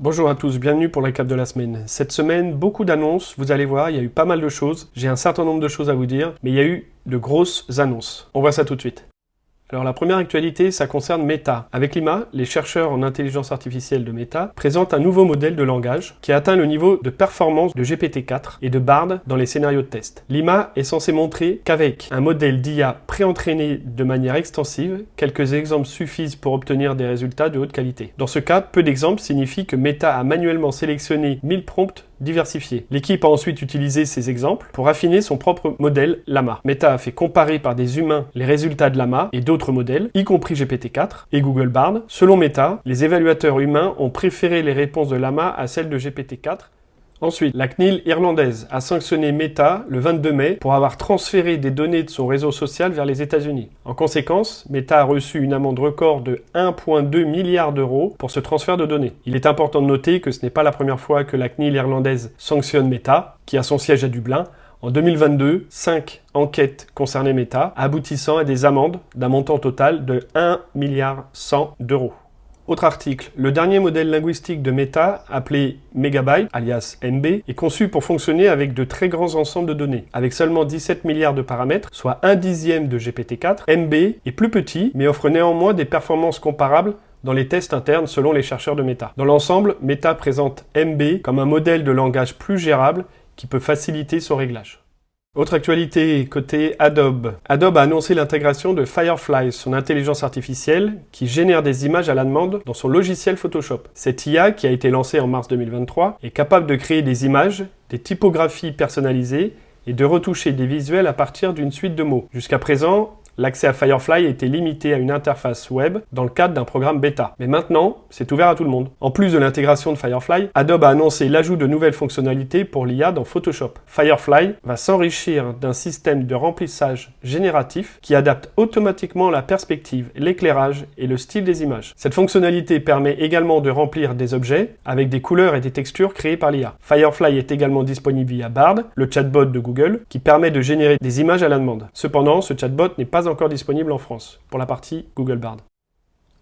Bonjour à tous, bienvenue pour le récap de la semaine. Cette semaine, beaucoup d'annonces, vous allez voir, il y a eu pas mal de choses. J'ai un certain nombre de choses à vous dire, mais il y a eu de grosses annonces. On voit ça tout de suite. Alors la première actualité, ça concerne Meta. Avec Llama, les chercheurs en intelligence artificielle de Meta présentent un nouveau modèle de langage qui atteint le niveau de performance de GPT-4 et de Bard dans les scénarios de test. Llama est censé montrer qu'avec un modèle d'IA pré-entraîné de manière extensive, quelques exemples suffisent pour obtenir des résultats de haute qualité. Dans ce cas, peu d'exemples signifient que Meta a manuellement sélectionné 1000 prompts diversifiés. L'équipe a ensuite utilisé ces exemples pour affiner son propre modèle Llama. Meta a fait comparer par des humains les résultats de Llama et d'autres modèles, y compris GPT-4 et Google Bard. Selon Meta, les évaluateurs humains ont préféré les réponses de Llama à celles de GPT-4. Ensuite, la CNIL irlandaise a sanctionné Meta le 22 mai pour avoir transféré des données de son réseau social vers les États-Unis. En conséquence, Meta a reçu une amende record de 1,2 milliard d'euros pour ce transfert de données. Il est important de noter que ce n'est pas la première fois que la CNIL irlandaise sanctionne Meta, qui a son siège à Dublin. En 2022, 5 enquêtes concernaient Meta, aboutissant à des amendes d'un montant total de 1,1 milliard d'euros. Autre article, le dernier modèle linguistique de Meta, appelé Megabyte, alias MB, est conçu pour fonctionner avec de très grands ensembles de données. Avec seulement 17 milliards de paramètres, soit 1/10 de GPT-4, MB est plus petit, mais offre néanmoins des performances comparables dans les tests internes selon les chercheurs de Meta. Dans l'ensemble, Meta présente MB comme un modèle de langage plus gérable qui peut faciliter son réglage. Autre actualité, côté Adobe. Adobe a annoncé l'intégration de Firefly, son intelligence artificielle, qui génère des images à la demande dans son logiciel Photoshop. Cette IA, qui a été lancée en mars 2023, est capable de créer des images, des typographies personnalisées et de retoucher des visuels à partir d'une suite de mots. Jusqu'à présent, l'accès à Firefly était limité à une interface web dans le cadre d'un programme bêta. Mais maintenant, c'est ouvert à tout le monde. En plus de l'intégration de Firefly, Adobe a annoncé l'ajout de nouvelles fonctionnalités pour l'IA dans Photoshop. Firefly va s'enrichir d'un système de remplissage génératif qui adapte automatiquement la perspective, l'éclairage et le style des images. Cette fonctionnalité permet également de remplir des objets avec des couleurs et des textures créées par l'IA. Firefly est également disponible via Bard, le chatbot de Google, qui permet de générer des images à la demande. Cependant, ce chatbot n'est pas encore disponible en France, pour la partie Google Bard.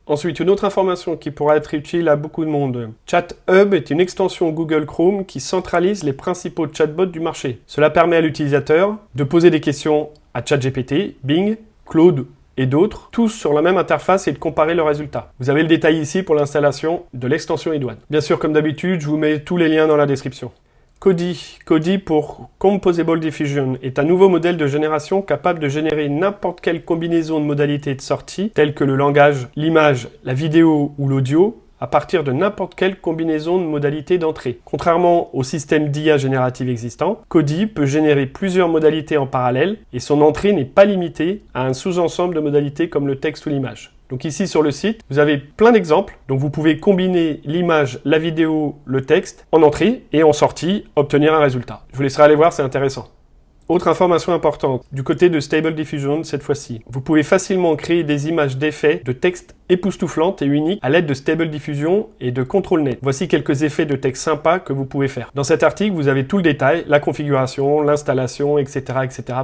Ensuite, une autre information qui pourra être utile à beaucoup de monde. ChatHub est une extension Google Chrome qui centralise les principaux chatbots du marché. Cela permet à l'utilisateur de poser des questions à ChatGPT, Bing, Claude et d'autres, tous sur la même interface et de comparer leurs résultats. Vous avez le détail ici pour l'installation de l'extension idoine. Bien sûr, comme d'habitude, je vous mets tous les liens dans la description. Cody pour Composable Diffusion est un nouveau modèle de génération capable de générer n'importe quelle combinaison de modalités de sortie, telles que le langage, l'image, la vidéo ou l'audio, à partir de n'importe quelle combinaison de modalités d'entrée. Contrairement au système d'IA générative existant, Cody peut générer plusieurs modalités en parallèle et son entrée n'est pas limitée à un sous-ensemble de modalités comme le texte ou l'image. Donc ici sur le site, vous avez plein d'exemples. Donc vous pouvez combiner l'image, la vidéo, le texte en entrée et en sortie, obtenir un résultat. Je vous laisserai aller voir, c'est intéressant. Autre information importante, du côté de Stable Diffusion cette fois-ci. Vous pouvez facilement créer des images d'effets de texte époustouflantes et uniques à l'aide de Stable Diffusion et de ControlNet. Voici quelques effets de texte sympas que vous pouvez faire. Dans cet article, vous avez tout le détail, la configuration, l'installation, etc.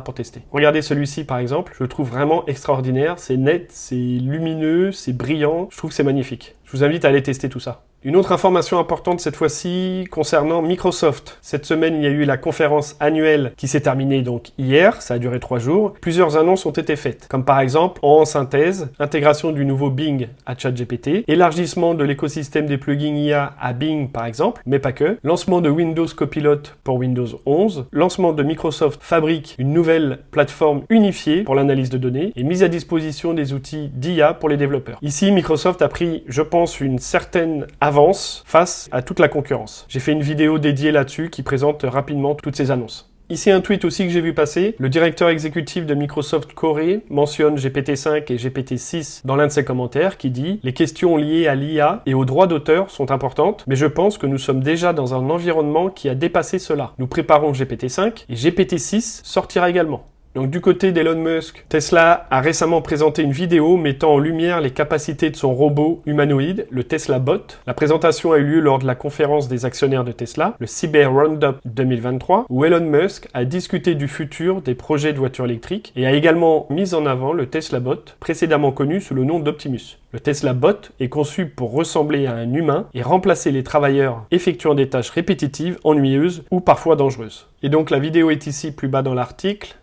pour tester. Regardez celui-ci par exemple, je le trouve vraiment extraordinaire. C'est net, c'est lumineux, c'est brillant. Je trouve que c'est magnifique. Je vous invite à aller tester tout ça. Une autre information importante cette fois-ci concernant Microsoft. Cette semaine, il y a eu la conférence annuelle qui s'est terminée donc hier, ça a duré 3 jours. Plusieurs annonces ont été faites, comme par exemple, en synthèse, intégration du nouveau Bing à ChatGPT, élargissement de l'écosystème des plugins IA à Bing par exemple, mais pas que, lancement de Windows Copilot pour Windows 11, lancement de Microsoft Fabric, une nouvelle plateforme unifiée pour l'analyse de données, et mise à disposition des outils d'IA pour les développeurs. Ici, Microsoft a pris, je pense, une certaine avance face à toute la concurrence. J'ai fait une vidéo dédiée là-dessus qui présente rapidement toutes ces annonces. Ici un tweet aussi que j'ai vu passer. Le directeur exécutif de Microsoft Corey mentionne GPT-5 et GPT-6 dans l'un de ses commentaires qui dit « Les questions liées à l'IA et aux droits d'auteur sont importantes, mais je pense que nous sommes déjà dans un environnement qui a dépassé cela. Nous préparons GPT-5 et GPT-6 sortira également. » Donc du côté d'Elon Musk, Tesla a récemment présenté une vidéo mettant en lumière les capacités de son robot humanoïde, le Tesla Bot. La présentation a eu lieu lors de la conférence des actionnaires de Tesla, le Cyber Roundup 2023, où Elon Musk a discuté du futur des projets de voitures électriques et a également mis en avant le Tesla Bot, précédemment connu sous le nom d'Optimus. Le Tesla Bot est conçu pour ressembler à un humain et remplacer les travailleurs effectuant des tâches répétitives, ennuyeuses ou parfois dangereuses. Et donc la vidéo est ici plus bas dans l'article.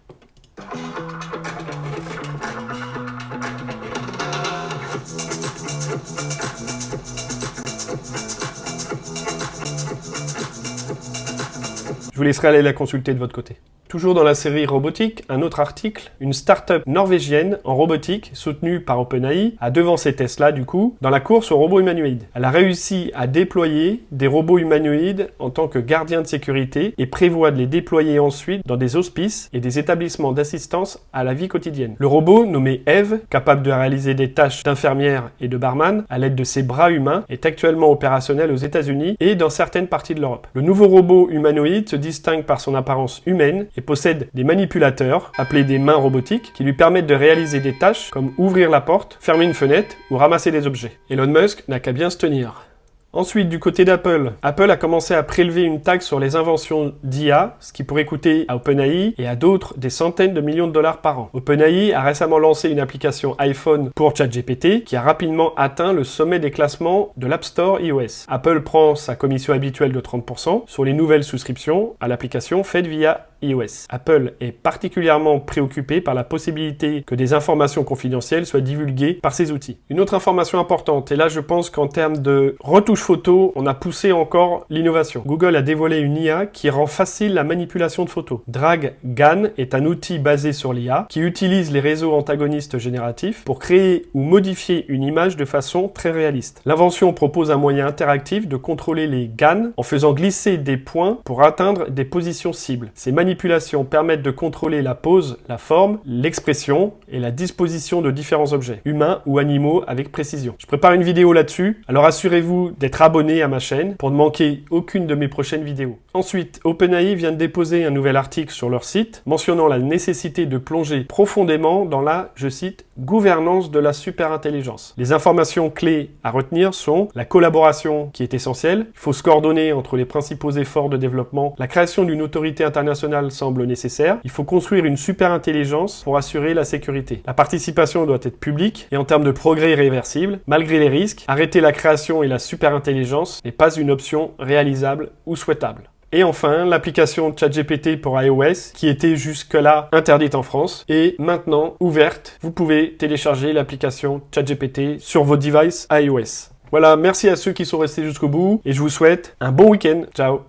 Je vous laisserai aller la consulter de votre côté. Toujours dans la série robotique, un autre article, une start-up norvégienne en robotique soutenue par OpenAI a devancé Tesla du coup dans la course aux robots humanoïdes. Elle a réussi à déployer des robots humanoïdes en tant que gardiens de sécurité et prévoit de les déployer ensuite dans des hospices et des établissements d'assistance à la vie quotidienne. Le robot, nommé Eve, capable de réaliser des tâches d'infirmière et de barman à l'aide de ses bras humains, est actuellement opérationnel aux États-Unis et dans certaines parties de l'Europe. Le nouveau robot humanoïde se distingue par son apparence humaine et possède des manipulateurs, appelés des mains robotiques, qui lui permettent de réaliser des tâches comme ouvrir la porte, fermer une fenêtre ou ramasser des objets. Elon Musk n'a qu'à bien se tenir. Ensuite, du côté d'Apple, Apple a commencé à prélever une taxe sur les inventions d'IA, ce qui pourrait coûter à OpenAI et à d'autres des centaines de millions de dollars par an. OpenAI a récemment lancé une application iPhone pour ChatGPT qui a rapidement atteint le sommet des classements de l'App Store iOS. Apple prend sa commission habituelle de 30% sur les nouvelles souscriptions à l'application faites via iOS. Apple est particulièrement préoccupé par la possibilité que des informations confidentielles soient divulguées par ces outils. Une autre information importante, et là je pense qu'en termes de retouche photo, on a poussé encore l'innovation. Google a dévoilé une IA qui rend facile la manipulation de photos. DragGAN est un outil basé sur l'IA qui utilise les réseaux antagonistes génératifs pour créer ou modifier une image de façon très réaliste. L'invention propose un moyen interactif de contrôler les GAN en faisant glisser des points pour atteindre des positions cibles. Ces manipulations permettent de contrôler la pose, la forme, l'expression et la disposition de différents objets, humains ou animaux, avec précision. Je prépare une vidéo là-dessus, alors assurez-vous d'être abonné à ma chaîne pour ne manquer aucune de mes prochaines vidéos. Ensuite, OpenAI vient de déposer un nouvel article sur leur site mentionnant la nécessité de plonger profondément dans la, je cite, gouvernance de la superintelligence. Les informations clés à retenir sont la collaboration qui est essentielle, il faut se coordonner entre les principaux efforts de développement, la création d'une autorité internationale semble nécessaire, il faut construire une superintelligence pour assurer la sécurité. La participation doit être publique et en termes de progrès irréversible, malgré les risques, arrêter la création et la superintelligence n'est pas une option réalisable ou souhaitable. Et enfin, l'application ChatGPT pour iOS, qui était jusque-là interdite en France, est maintenant ouverte. Vous pouvez télécharger l'application ChatGPT sur vos devices iOS. Voilà, merci à ceux qui sont restés jusqu'au bout et je vous souhaite un bon week-end. Ciao!